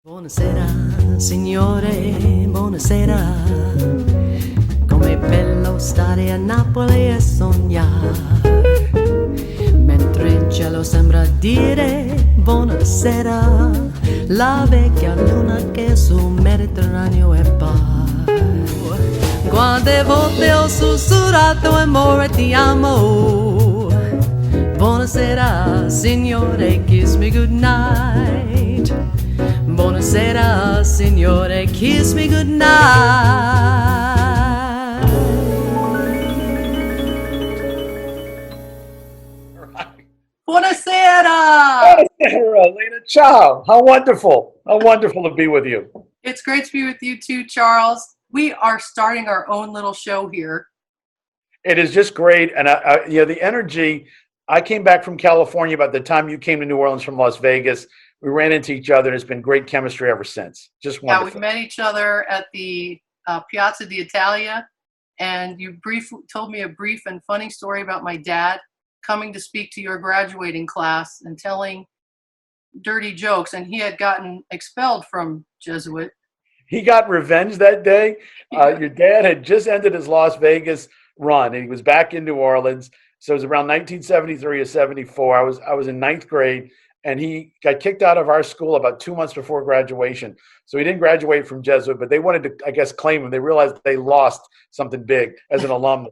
Buonasera, signore, buonasera. Com'è bello stare a Napoli e sognare. Mentre il cielo sembra dire buonasera, la vecchia luna che sul Mediterraneo è par. Quante volte ho sussurrato amore ti amo. Buonasera, signore, kiss me goodnight. Buonasera, signore, kiss me goodnight. Buonasera! Buonasera, Lena. Ciao. How wonderful. How wonderful to be with you. It's great to be with you too, Charles. We are starting our own little show here. It is just great. And the energy, I came back from California about the time you came to New Orleans from Las Vegas. We ran into each other, and it's been great chemistry ever since. Just wonderful. Yeah, we met each other at the Piazza d'Italia, and you told me a brief and funny story about my dad coming to speak to your graduating class and telling dirty jokes, and he had gotten expelled from Jesuit. He got revenge that day. Your dad had just ended his Las Vegas run, and he was back in New Orleans. So it was around 1973 or 74. I was in ninth grade. And he got kicked out of our school about 2 months before graduation. So he didn't graduate from Jesuit, but they wanted to, I guess, claim him. They realized they lost something big as an alum.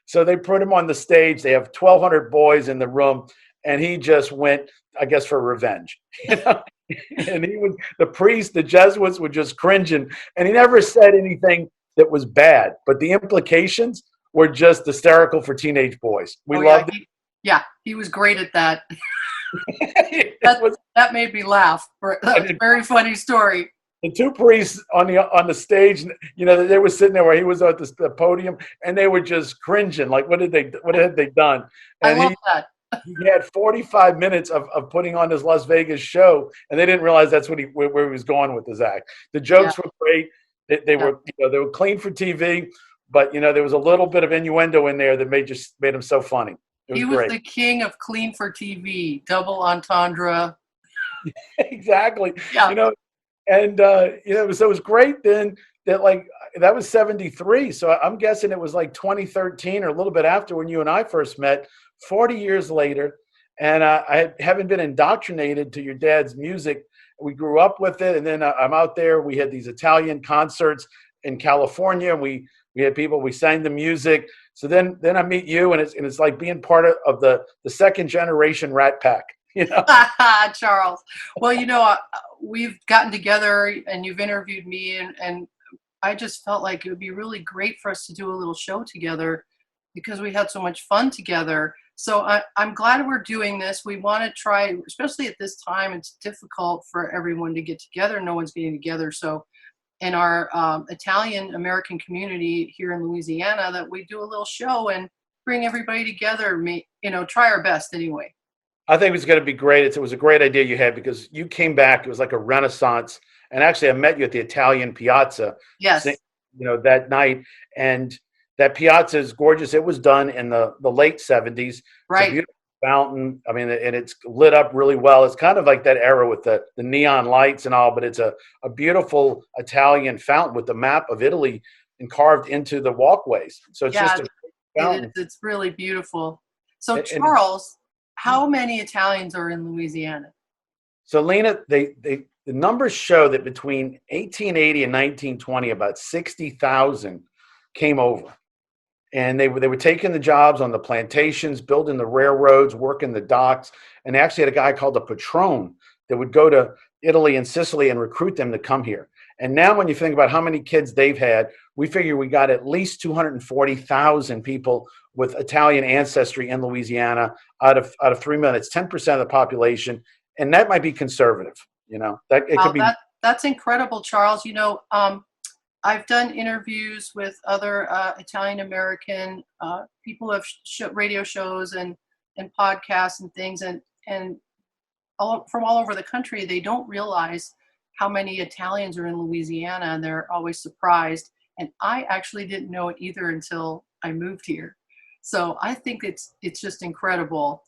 So they put him on the stage. They have 1,200 boys in the room, and he just went, I guess, for revenge. And he was the priest, the Jesuits were just cringing, and he never said anything that was bad, but the implications were just hysterical for teenage boys. We loved it. He was great at that. that made me laugh. That's a very funny story. The two priests on the stage, they were sitting there where he was at the podium, and they were just cringing. Like, what had they done? And I love that. He had 45 minutes of putting on his Las Vegas show, and they didn't realize that's where he was going with his act. The jokes were great. They were clean for TV, but there was a little bit of innuendo in there that made him so funny. He was the king of clean for TV, double entendre. Exactly. Yeah. So it was great then that was 73. So I'm guessing it was like 2013 or a little bit after when you and I first met, 40 years later. And I haven't been indoctrinated to your dad's music. We grew up with it. And then I'm out there. We had these Italian concerts in California. And we had people, we sang the music. So then I meet you, and it's like being part of the second generation Rat Pack, Charles. Well, we've gotten together, and you've interviewed me, and I just felt like it would be really great for us to do a little show together because we had so much fun together. So I'm glad we're doing this. We want to try, especially at this time, it's difficult for everyone to get together. No one's getting together. So in our Italian American community here in Louisiana, that we do a little show and bring everybody together, try our best anyway. I think it was going to be great. It was a great idea you had because you came back. It was like a renaissance. And actually, I met you at the Italian Piazza. Yes. That night. And that piazza is gorgeous. It was done in the late 70s. Right. It's a beautiful fountain. I mean, and it's lit up really well. It's kind of like that era with the neon lights and all, but it's a beautiful Italian fountain with the map of Italy and carved into the walkways. So it's just a fountain. It's really beautiful. So Charles, how many Italians are in Louisiana? So Lena, the numbers show that between 1880 and 1920, about 60,000 came over. And they were taking the jobs on the plantations, building the railroads, working the docks. And they actually had a guy called a patron that would go to Italy and Sicily and recruit them to come here. And now when you think about how many kids they've had, we figure we got at least 240,000 people with Italian ancestry in Louisiana out of 3 million. It's 10% of the population. And that might be conservative, could be. That's incredible, Charles. I've done interviews with other Italian American people who have radio shows and podcasts and things, and from all over the country. They don't realize how many Italians are in Louisiana, and they're always surprised. And I actually didn't know it either until I moved here. So I think it's just incredible.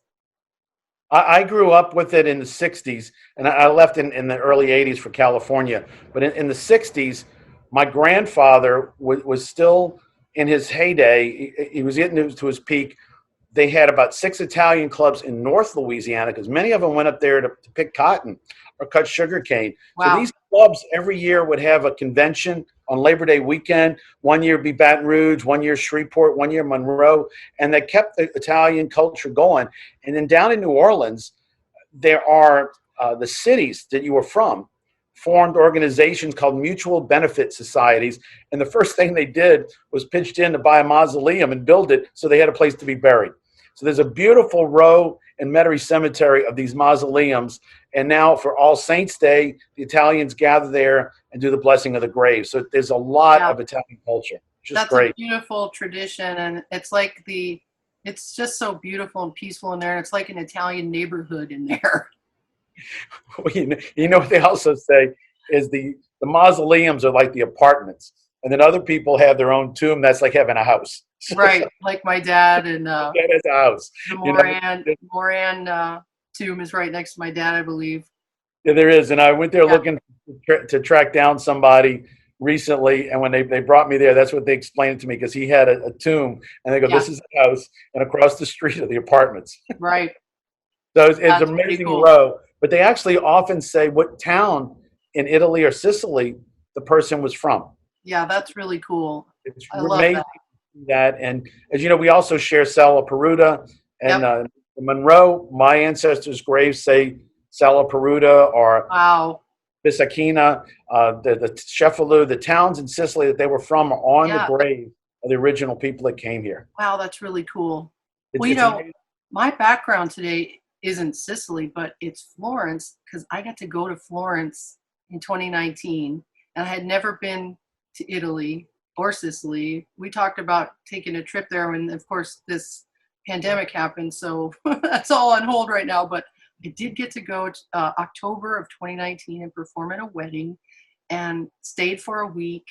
I grew up with it in the 60s, and I left in the early 80s for California. But in the 60s, my grandfather was still in his heyday. He was getting to his peak. They had about 6 Italian clubs in North Louisiana because many of them went up there to pick cotton or cut sugar cane. So Wow. these clubs every year would have a convention on Labor Day weekend. One year be Baton Rouge, one year Shreveport, one year Monroe, and they kept the Italian culture going. And then down in New Orleans, there are the cities that you were from formed organizations called mutual benefit societies. And the first thing they did was pitched in to buy a mausoleum and build it so they had a place to be buried. So there's a beautiful row in Metairie Cemetery of these mausoleums. And now for All Saints Day, the Italians gather there and do the blessing of the grave. So there's a lot Yeah. of Italian culture. It's just That's great. a beautiful tradition, and it's like it's just so beautiful and peaceful in there. And it's like an Italian neighborhood in there. Well, you know what they also say is the mausoleums are like the apartments. And then other people have their own tomb. That's like having a house. Right, like my dad, and That is a house. the You know, Moran tomb is right next to my dad, I believe. yeah, there is. And I went there Yeah. looking to track down somebody recently. And when they brought me there, that's what they explained to me because he had a tomb. And they go, Yeah. this is the house. And across the street are the apartments. Right. So it's That's an pretty amazing cool. row. But they actually often say what town in Italy or Sicily the person was from. Yeah, that's really cool. It's I love amazing that. to see that. And as you know, we also share Sala Peruta and Yep. Monroe. My ancestors' graves say Sala Peruta or Wow. Bisakina, the Cefalù, the towns in Sicily that they were from are on Yeah. the grave of the original people that came here. Wow, that's really cool. It's, Well, it's amazing. my background today isn't Sicily, but it's Florence because I got to go to Florence in 2019, and I had never been to Italy or Sicily. We talked about taking a trip there when, of course, this pandemic happened, so that's all on hold right now. But I did get to go October of 2019 and perform at a wedding, and stayed for a week,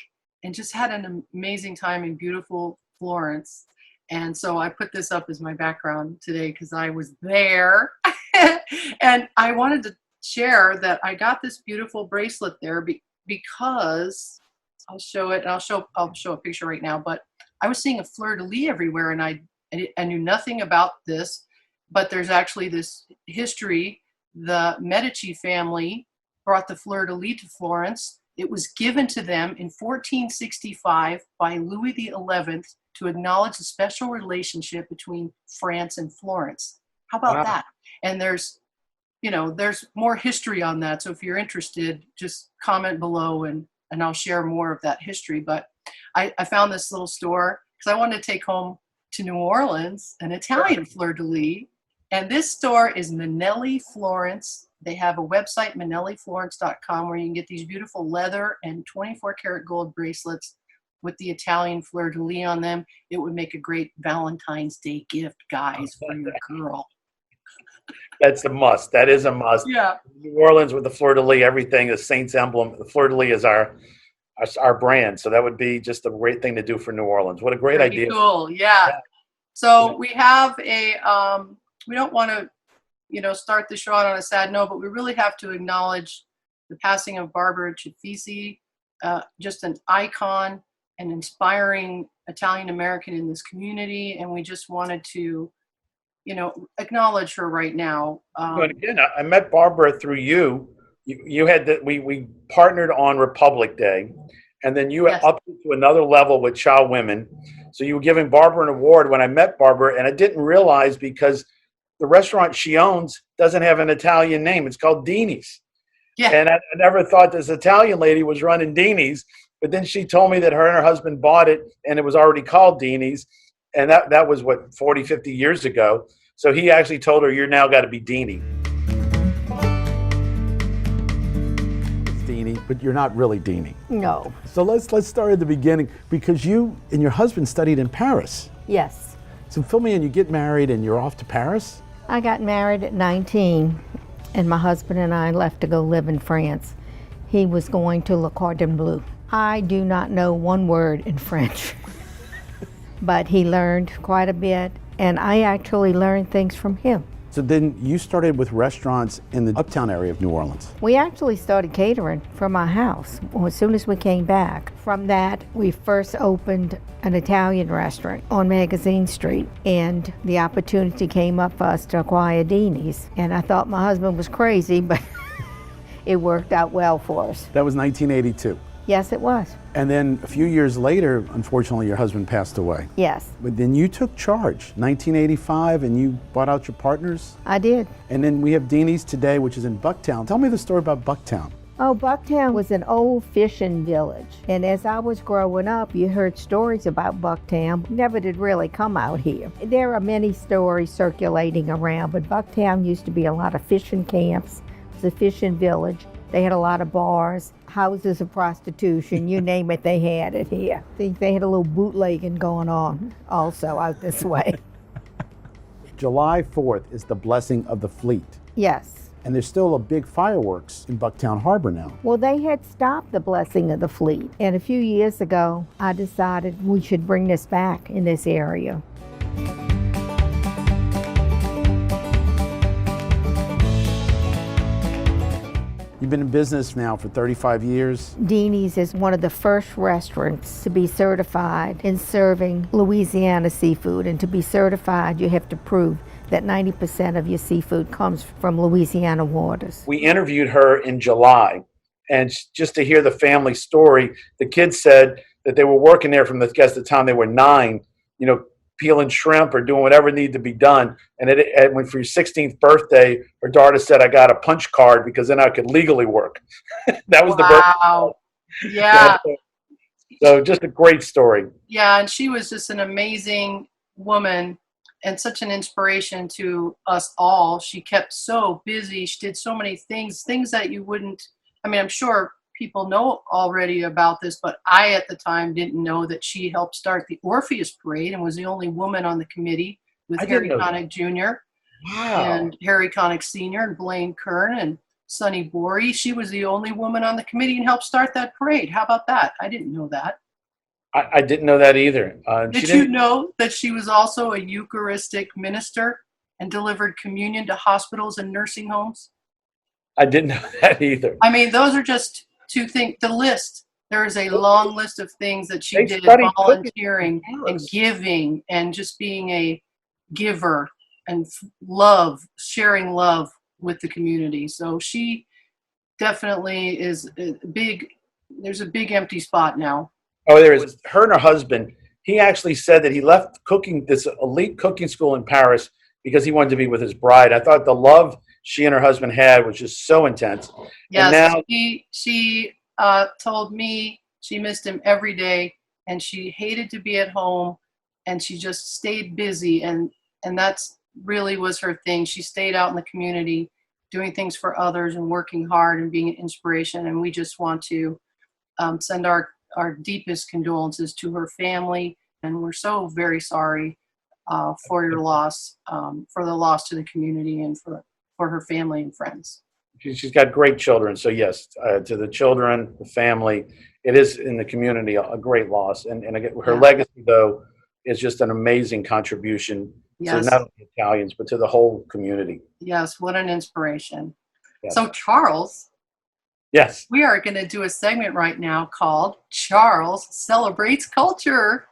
and just had an amazing time in beautiful Florence. And so I put this up as my background today because I was there. And I wanted to share that I got this beautiful bracelet there because I'll show it. And I'll show a picture right now. But I was seeing a fleur-de-lis everywhere, and I knew nothing about this. But there's actually this history. The Medici family brought the fleur-de-lis to Florence. It was given to them in 1465 by Louis XI to acknowledge the special relationship between France and Florence. How about Wow. that? And there's more history on that. So if you're interested, just comment below and I'll share more of that history. But I found this little store because I wanted to take home to New Orleans an Italian fleur-de-lis. And this store is Manelli Florence. They have a website, manelliflorence.com, where you can get these beautiful leather and 24-karat gold bracelets with the Italian fleur-de-lis on them. It would make a great Valentine's Day gift, guys, for your girl. That's a must. That is a must. Yeah. New Orleans with the fleur-de-lis, everything, the Saints emblem. The fleur-de-lis is our brand. So that would be just a great thing to do for New Orleans. What a great Pretty idea. cool. Yeah. So we have we don't want to, start the show out on a sad note, but we really have to acknowledge the passing of Barbara Chifici, just an icon, an inspiring Italian American in this community. And we just wanted to, acknowledge her right now. But again, I met Barbara through you. You had that we partnered on Republic Day, and then you Yes. upped it to another level with Child Women. So you were giving Barbara an award when I met Barbara, and I didn't realize because the restaurant she owns doesn't have an Italian name. It's called Deanie's. Yeah. And I never thought this Italian lady was running Deanie's, but then she told me that her and her husband bought it, and it was already called Deanie's. And that was, 40, 50 years ago. So he actually told her, you're now got to be Deanie. It's Deanie, but you're not really Deanie. No. So let's start at the beginning, because you and your husband studied in Paris. Yes. So fill me in, you get married and you're off to Paris? I got married at 19, and my husband and I left to go live in France. He was going to Le Cordon Bleu. I do not know one word in French, but he learned quite a bit, and I actually learned things from him. So then you started with restaurants in the uptown area of New Orleans. We actually started catering from our house as soon as we came back. From that, we first opened an Italian restaurant on Magazine Street, and the opportunity came up for us to acquire Deanie's. And I thought my husband was crazy, but it worked out well for us. That was 1982. Yes, it was. And then a few years later, unfortunately, your husband passed away. Yes, But then you took charge, 1985, and you bought out your partners. I did. And then we have Deanie's today, which is in Bucktown. Tell me the story about Bucktown. Oh, Bucktown was an old fishing village. And as I was growing up, you heard stories about Bucktown. Never did really come out here. There are many stories circulating around, but Bucktown used to be a lot of fishing camps. It was a fishing village. They had a lot of bars, houses of prostitution, you name it, they had it here. I think they had a little bootlegging going on also out this way. July 4th is the blessing of the fleet. Yes. And there's still a big fireworks in Bucktown Harbor now. Well, they had stopped the blessing of the fleet. And a few years ago, I decided we should bring this back in this area. You've been in business now for 35 years. Deanie's is one of the first restaurants to be certified in serving Louisiana seafood. And to be certified, you have to prove that 90% of your seafood comes from Louisiana waters. We interviewed her in July, and just to hear the family story, the kids said that they were working there from the time they were 9, peeling shrimp or doing whatever needed to be done. And when for your 16th birthday, her daughter said, I got a punch card because then I could legally work. That was the birthday. Yeah. So just a great story. Yeah, and she was just an amazing woman and such an inspiration to us all. She kept so busy. She did so many things that you wouldn't, I'm sure people know already about this, but I at the time didn't know that she helped start the Orpheus Parade and was the only woman on the committee with Harry Connick Jr. Wow. and Harry Connick Sr. and Blaine Kern and Sonny Bory. She was the only woman on the committee and helped start that parade. How about that? I didn't know that. I didn't know that either. Did you know that she was also a Eucharistic minister and delivered communion to hospitals and nursing homes? I didn't know that either. Those are just two things. The list, there is a long list of things that she did, volunteering and giving and just being a giver and sharing love with the community. So she definitely is there's a big empty spot now. Oh, there is. Her and her husband, he actually said that he left this elite cooking school in Paris because he wanted to be with his bride. I thought the love she and her husband had was just so intense. Yes, and now, she told me she missed him every day and she hated to be at home and she just stayed busy and that's really was her thing. She stayed out in the community doing things for others and working hard and being an inspiration, and we just want to send our deepest condolences to her family, and we're so very sorry for your loss, for the loss to the community and for her family and friends. she's got great children. So yes, to the children, the family, it is in the community a great loss. And again, her legacy though is just an amazing contribution to not only Italians but to the whole community. Yes, what an inspiration. Yes. So Charles. Yes. We are going to do a segment right now called Charles Celebrates Culture.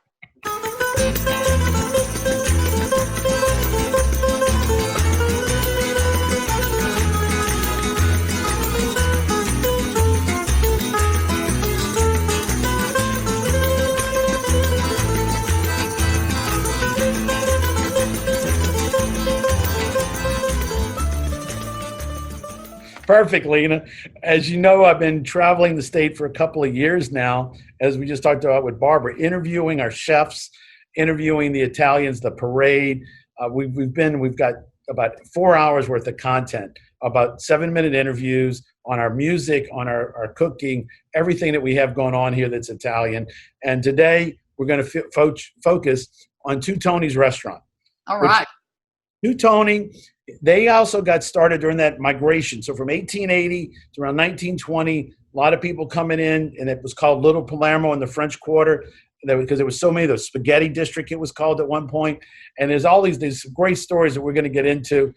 Perfect, Lena. As you know, I've been traveling the state for a couple of years now, as we just talked about with Barbara, interviewing our chefs, interviewing the Italians, the parade. We've got about 4 hours worth of content, about 7-minute interviews on our music, on our cooking, everything that we have going on here that's Italian. And today we're going to focus on Two Tony's restaurant. All right. Two Tony, they also got started during that migration. So from 1880 to around 1920, a lot of people coming in, and it was called Little Palermo in the French Quarter. because there was so many, the spaghetti district it was called at one point. And there's all these great stories that we're going to get into.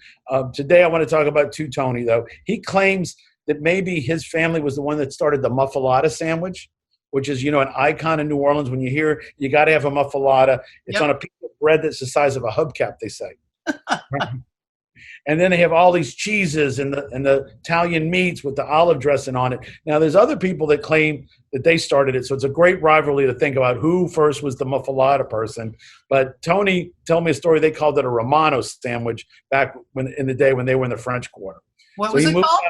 Today I want to talk about Tony, though. He claims that maybe his family was the one that started the muffalata sandwich, which is, an icon in New Orleans. When you hear, you got to have a muffalata. It's on a piece of bread that's the size of a hubcap, they say. And then they have all these cheeses and the Italian meats with the olive dressing on it. Now, there's other people that claim that they started it, so it's a great rivalry to think about who first was the muffalata person. But Tony told me a story. They called it a Romano sandwich back in the day when they were in the French Quarter. What was it called?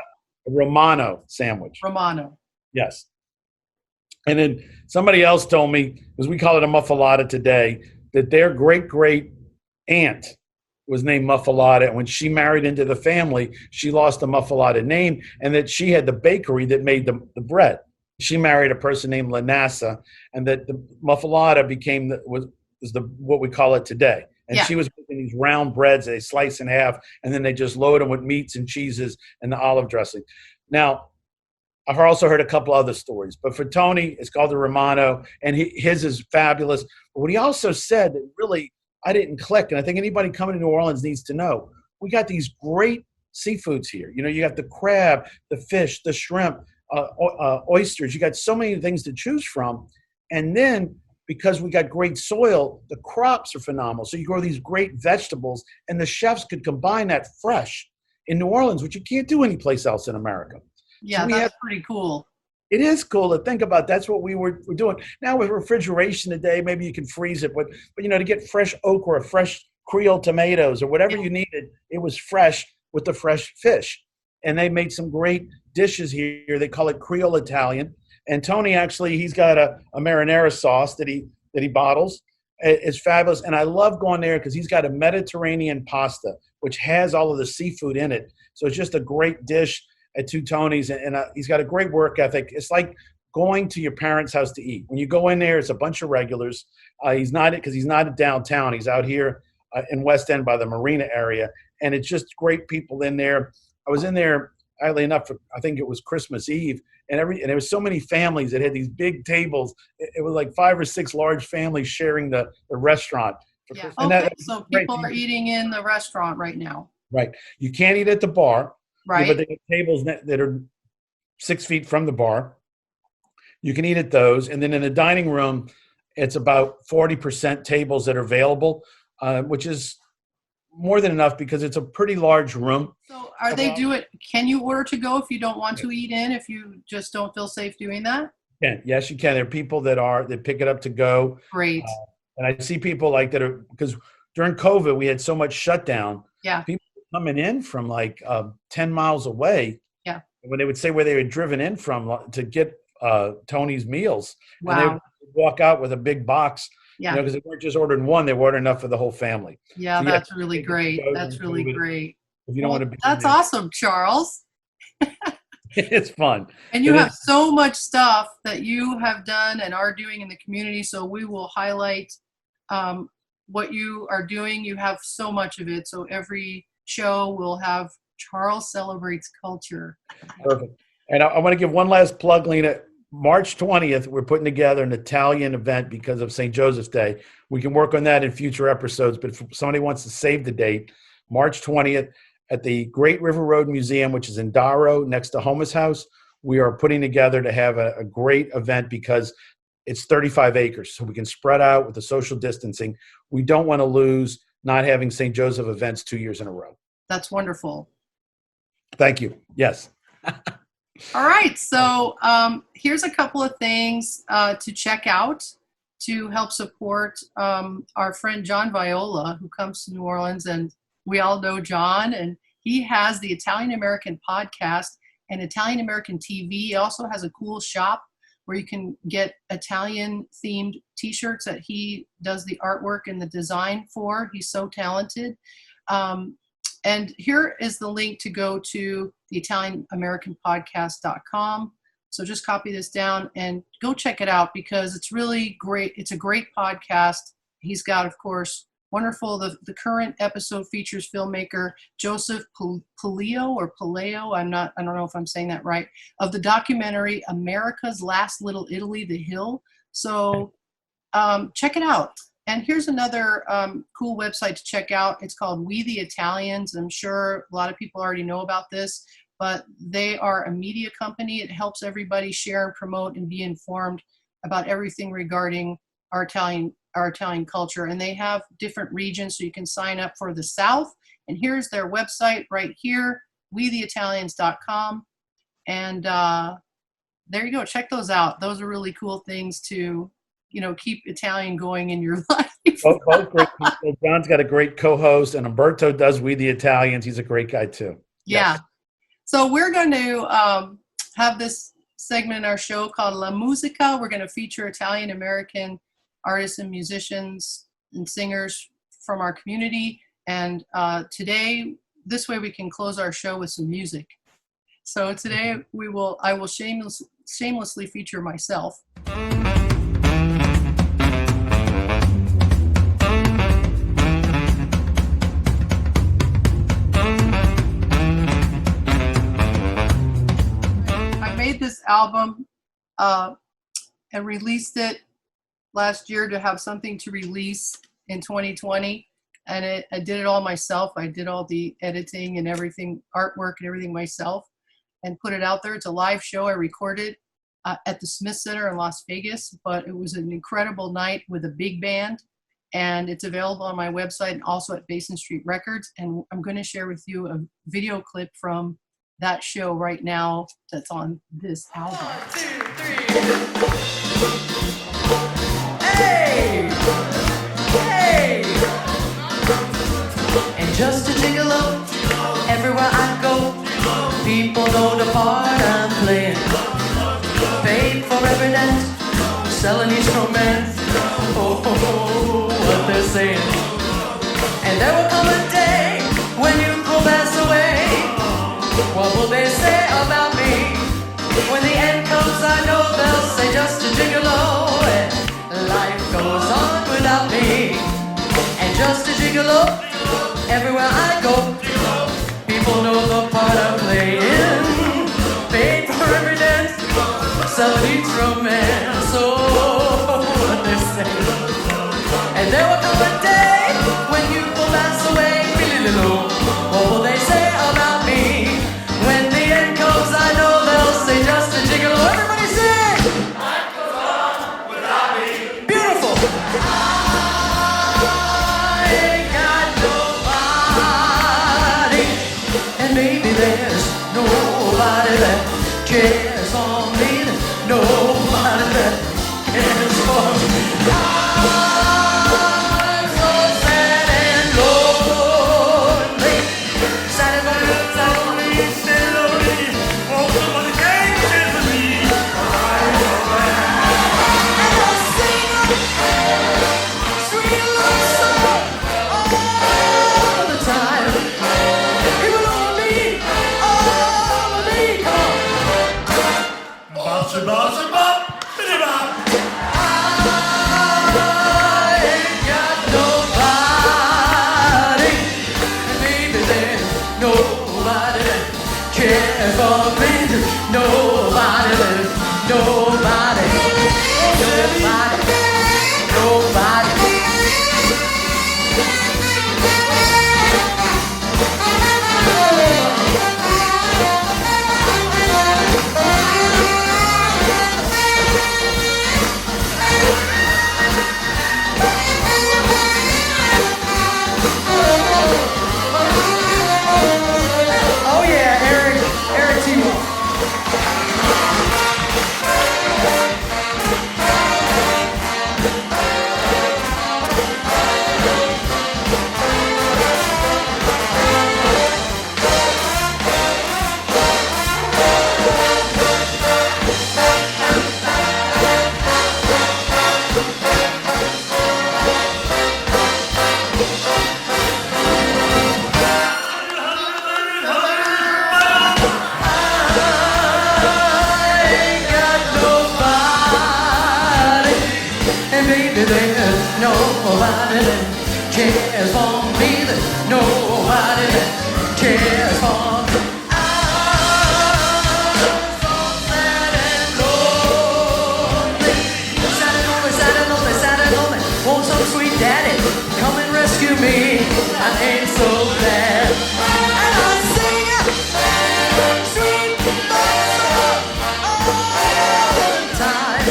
A Romano sandwich. Romano. Yes. And then somebody else told me, because we call it a muffalata today, that their great aunt was named Muffalata. And when she married into the family, she lost the Muffalata name, and that she had the bakery that made the bread. She married a person named Lanassa, and that the Muffalata became what we call it today. And she was making these round breads they slice in half, and then they just load them with meats and cheeses and the olive dressing. Now, I've also heard a couple other stories, but for Tony, it's called the Romano, and his is fabulous. But what he also said that really I didn't click, and I think anybody coming to New Orleans needs to know, we got these great seafoods here. You got the crab, the fish, the shrimp, oysters. You got so many things to choose from. And then because we got great soil, the crops are phenomenal. So you grow these great vegetables, and the chefs could combine that fresh in New Orleans, which you can't do anyplace else in America. Yeah, so that's pretty cool. It is cool to think about. That's what we're doing. Now with refrigeration today, maybe you can freeze it, but to get fresh okra, fresh Creole tomatoes, or whatever you needed, it was fresh with the fresh fish. And they made some great dishes here. They call it Creole Italian. And Tony, actually, he's got a marinara sauce that he bottles. It's fabulous. And I love going there because he's got a Mediterranean pasta, which has all of the seafood in it. So it's just a great dish at Tony's, and he's got a great work ethic. It's like going to your parents' house to eat. When you go in there, it's a bunch of regulars. He's not downtown. He's out here in West End by the Marina area, and it's just great people in there. I was in there, oddly enough, I think it was Christmas Eve, and there was so many families that had these big tables. It was like 5 or 6 large families sharing the restaurant. Yeah. Okay, so people are eating in the restaurant right now. Right. You can't eat at the bar. Right. But they have tables that are 6 feet from the bar. You can eat at those. And then in the dining room, it's about 40% tables that are available, which is more than enough because it's a pretty large room. So can you order to go if you don't want to eat in, if you just don't feel safe doing that? Yes, you can. There are people that pick it up to go. Great. And I see people because during COVID, we had so much shutdown. Yeah. People coming in from 10 miles away. Yeah. When they would say where they were driven in from to get Tony's meals. Wow. And they would walk out with a big box. Yeah. Because they weren't just ordering one, they were ordering enough for the whole family. Yeah, so that's really great. That's really great. If you don't want to be that's awesome, Charles. It's fun. And you have so much stuff that you have done and are doing in the community, so we will highlight what you are doing. You have so much of it, so every show will have Charles Celebrates Culture. Perfect. And I want to give one last plug, Lena. March 20th, we're putting together an Italian event because of St. Joseph's Day. We can work on that in future episodes, but if somebody wants to save the date, March 20th at the Great River Road Museum, which is in Darrow next to Homer's house, we are putting together to have a great event because it's 35 acres, so we can spread out with the social distancing. We don't want to lose not having St. Joseph events 2 years in a row. That's wonderful. Thank you. Yes. All right. So here's a couple of things to check out to help support our friend John Viola, who comes to New Orleans, and we all know John, and he has the Italian American podcast and Italian American TV. He also has a cool shop where you can get Italian themed t-shirts that he does the artwork and the design for. He's so talented. And here is the link to go to the ItalianAmericanPodcast.com. So just copy this down and go check it out because it's really great. It's a great podcast. He's got, of course, wonderful. The current episode features filmmaker Joseph Paleo. I don't know if I'm saying that right, of the documentary America's Last Little Italy, The Hill. So check it out. And here's another cool website to check out. It's called We the Italians. I'm sure a lot of people already know about this, but they are a media company. It helps everybody share and promote and be informed about everything regarding our Italian culture. And they have different regions, so you can sign up for the South. And here's their website right here, wetheitalians.com. And there you go. Check those out. Those are really cool things to, keep Italian going in your life. Both great people. John's got a great co-host, and Umberto does We the Italians. He's a great guy too. Yeah. Yes. So we're going to have this segment in our show called La Musica. We're going to feature Italian-American artists and musicians and singers from our community. And today, this way we can close our show with some music. So today I will shamelessly feature myself. This album and released it last year to have something to release in 2020, and I did it all myself. I did all the editing and everything, artwork and everything myself, and put it out there. It's a live show I recorded at the Smith Center in Las Vegas, but it was an incredible night with a big band, and it's available on my website and also at Basin Street Records. And I'm going to share with you a video clip from that show right now that's on this album. 1, 2, 3. Hey! Hey! And just to gigolo, everywhere I go, people know the part I'm playing. Paid for every dance, selling each romance. Oh, what they're saying. And there will come a day when you will pass away. What will they say about me? When the end comes, I know they'll say just a gigolo, and life goes on without me. And just a gigolo, everywhere I go, people know the part I'm playing. Paid for every dance, selling each romance. Oh, what they say. And there will come a day when you will pass away. What will they say about me? When the end comes, I know they'll say just a gigolo. Everybody sing! Life goes on without me. Beautiful! I ain't got nobody, and maybe there's nobody that cares for me. Nobody that cares for me. I'm so sad and lonely. Sad and lonely. cares for me. There's nobody that cares for me. I'm so sad and lonely. Sad and lonely, sad and lonely, sad and ain't so bad. And I sing sweet love all the time.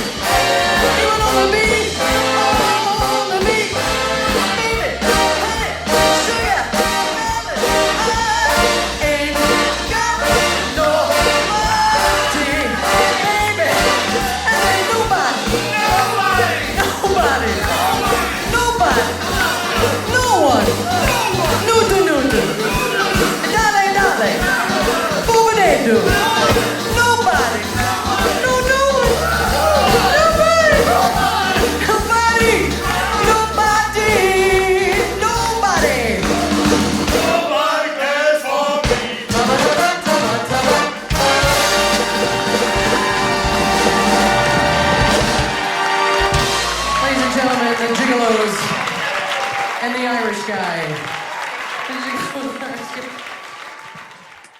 Even on the beat, baby, honey, sugar, ain't got nobody, baby, ain't nobody, no one, no do, darling, boo-ba-day-do, nobody, no one, nobody. Nobody cares for me. Ladies and gentlemen, the Gigolos and the Irish guy. The Gigolos and the Irish guy.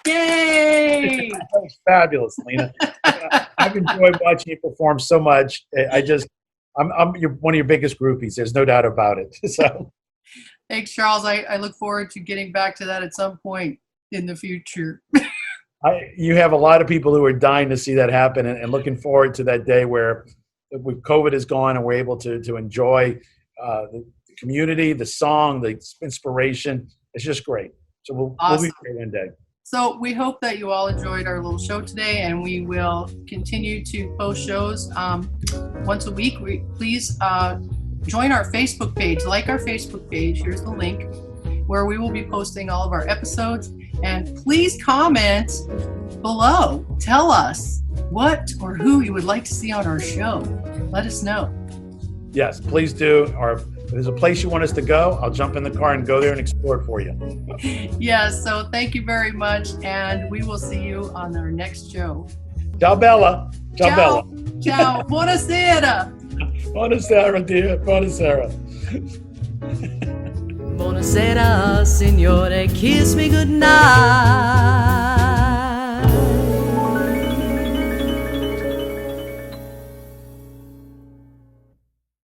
Yay! That was fabulous, Lena. I've enjoyed watching you perform so much. I'm one of your biggest groupies. There's no doubt about it. So Thanks, Charles. I look forward to getting back to that at some point in the future. you have a lot of people who are dying to see that happen, and looking forward to that day where with COVID is gone and we're able to enjoy the community, the song, the inspiration. It's just great. So we'll be there one day. So we hope that you all enjoyed our little show today, and we will continue to post shows once a week. Please join our Facebook page, like our Facebook page. Here's the link where we will be posting all of our episodes. And please comment below. Tell us what or who you would like to see on our show. Let us know. Yes, please do. Or if there's a place you want us to go, I'll jump in the car and go there and explore it for you. Yes, so thank you very much, and we will see you on our next show. Ciao, Bella. Ciao, Bella. Ciao. Buona sera. Buona Sera, dear. Buona Sera. Buonasera, signore, kiss me goodnight.